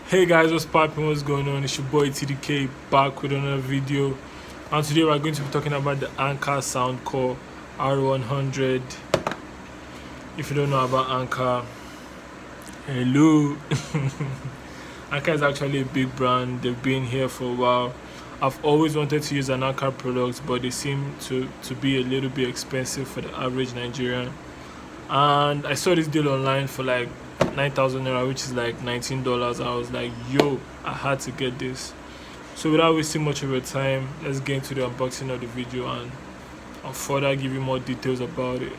Hey guys, what's poppin'? What's going on? It's your boy TDK back with another video, and today we're going to be talking about the Anker SoundcoreR100. If you don't know about Anker, hello. Anker is actually a big brand. They've been here for a while. I've always wanted to use an Anker product, but they seem to be a little bit expensive for the average Nigerian. And I saw this deal online for like 9,000 naira, which is like $19. I was like, yo, I had to get this. So without wasting much of your time, let's get into the unboxing of the video and I'll further give you more details about it.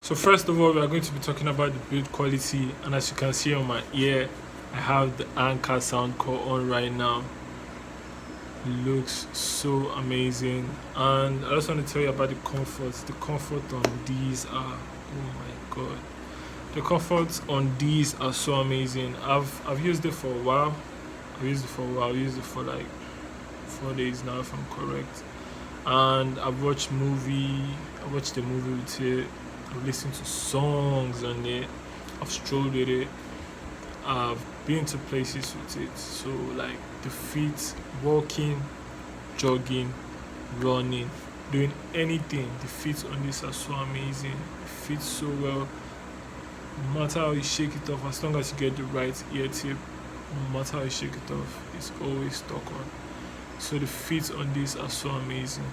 So first of all, we are going to be talking about the build quality, and as you can see on my ear, I have the Anker SoundCore on right now. It looks so amazing, and I just want to tell you about the comforts. The comfort on these are, oh my god, the comforts on these are so amazing. I've used it for a while. I've used it for like 4 days now, if I'm correct. And I watched the movie with it. I've listened to songs on it. I've strolled with it. I've been to places with it. So like the feet, walking, jogging, running, doing anything, the feet on this are so amazing. It fits so well. No matter how you shake it off, as long as you get the right ear tip, no matter how you shake it off, it's always stuck on. So the feet on this are so amazing.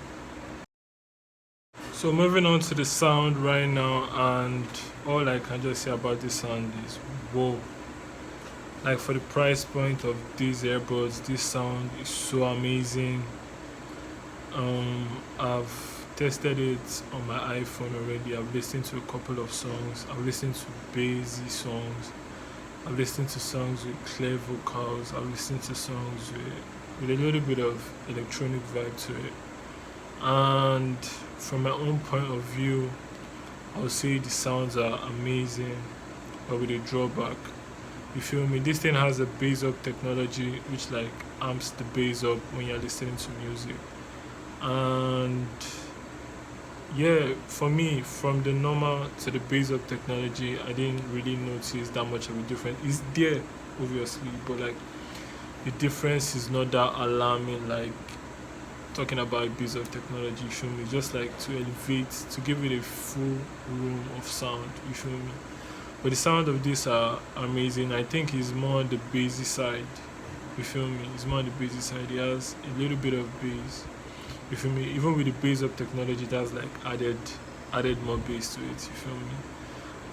So moving on to the sound right now, and all I can just say about this sound is whoa. Like for the price point of these earbuds, this sound is so amazing. I've tested it on my iPhone already. I've listened to a couple of songs. I've listened to bassy songs. I've listened to songs with clear vocals. I've listened to songs with a little bit of electronic vibe to it. And from my own point of view, I would say the sounds are amazing, but with a drawback. You feel me? This thing has a bass up technology which like amps the bass up when you're listening to music. And yeah, for me, from the normal to the bass up technology, I didn't really notice that much of a difference. It's there obviously, but like the difference is not that alarming. Like talking about bits of technology, you feel me? Just like to elevate, to give it a full room of sound, you feel me? But the sound of this are amazing. I think it's more on the bassy side. You feel me? It's more on the bassy side. It has a little bit of bass. You feel me? Even with the bass up technology, that's like added more bass to it. You feel me?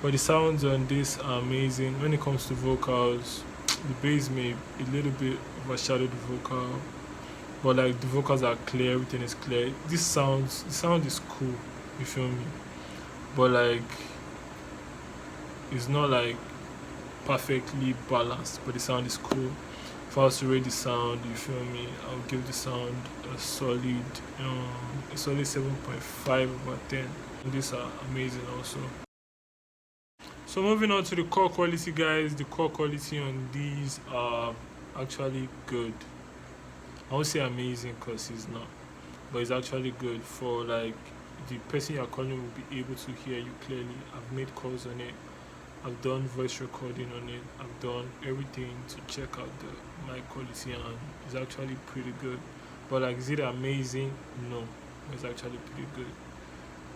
But the sounds on this are amazing. When it comes to vocals, the bass may a little bit overshadow the vocal, but like the vocals are clear, everything is clear. The sound is cool. You feel me? But like it's not like perfectly balanced, but the sound is cool. If I was to rate the sound, you feel me, I'll give the sound a solid 7.5/10. And these are amazing also. So moving on to the core quality, guys. The core quality on these are actually good. I won't say amazing because it's not, but it's actually good for like the person you're calling will be able to hear you clearly. I've made calls on it. I've done voice recording on it. I've done everything to check out the mic quality, and it's actually pretty good. But like, is it amazing? No, it's actually pretty good.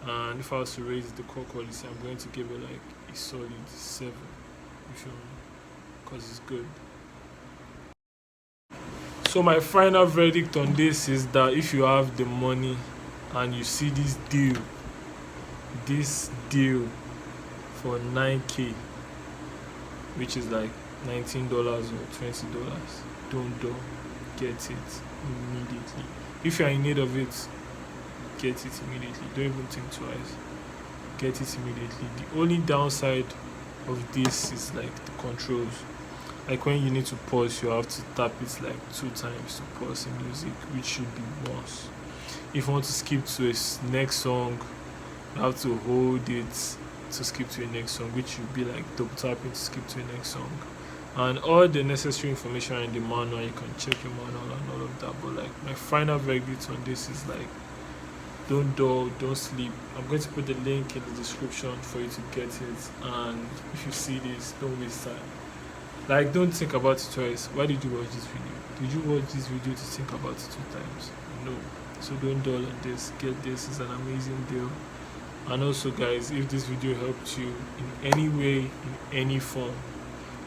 And if I was to raise the core quality, I'm going to give it like a solid 7. You feel me? Because it's good. So my final verdict on this is that if you have the money and you see this deal for 9K, which is like $19 or $20, don't get it immediately. If you are in need of it, get it immediately. Don't even think twice. Get it immediately. The only downside of this is like the controls. Like when you need to pause, you have to tap it like 2 times to pause the music, which should be once. If you want to skip to a next song, you have to hold it to skip to a next song, which should be like double tapping to skip to a next song. And all the necessary information in the manual, you can check your manual and all of that. But like, my final verdict on this is like, don't dull, don't sleep. I'm going to put the link in the description for you to get it. And if you see this, don't waste time. Like, don't think about it twice. Why did you watch this video? Did you watch this video to think about it 2 times? No. So don't dull on this. Get this. It's an amazing deal. And also, guys, if this video helped you in any way, in any form,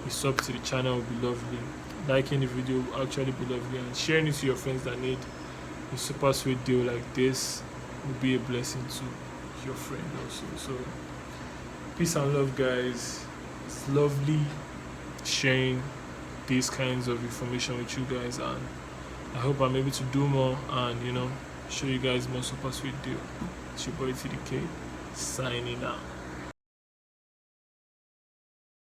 a sub to the channel would be lovely. Liking the video would actually be lovely, and sharing it to your friends that need a super sweet deal like this would be a blessing to your friend also. So peace and love, guys. It's lovely sharing these kinds of information with you guys, and I hope I'm able to do more and show you guys more super sweet deal. It's your boy TDK signing out.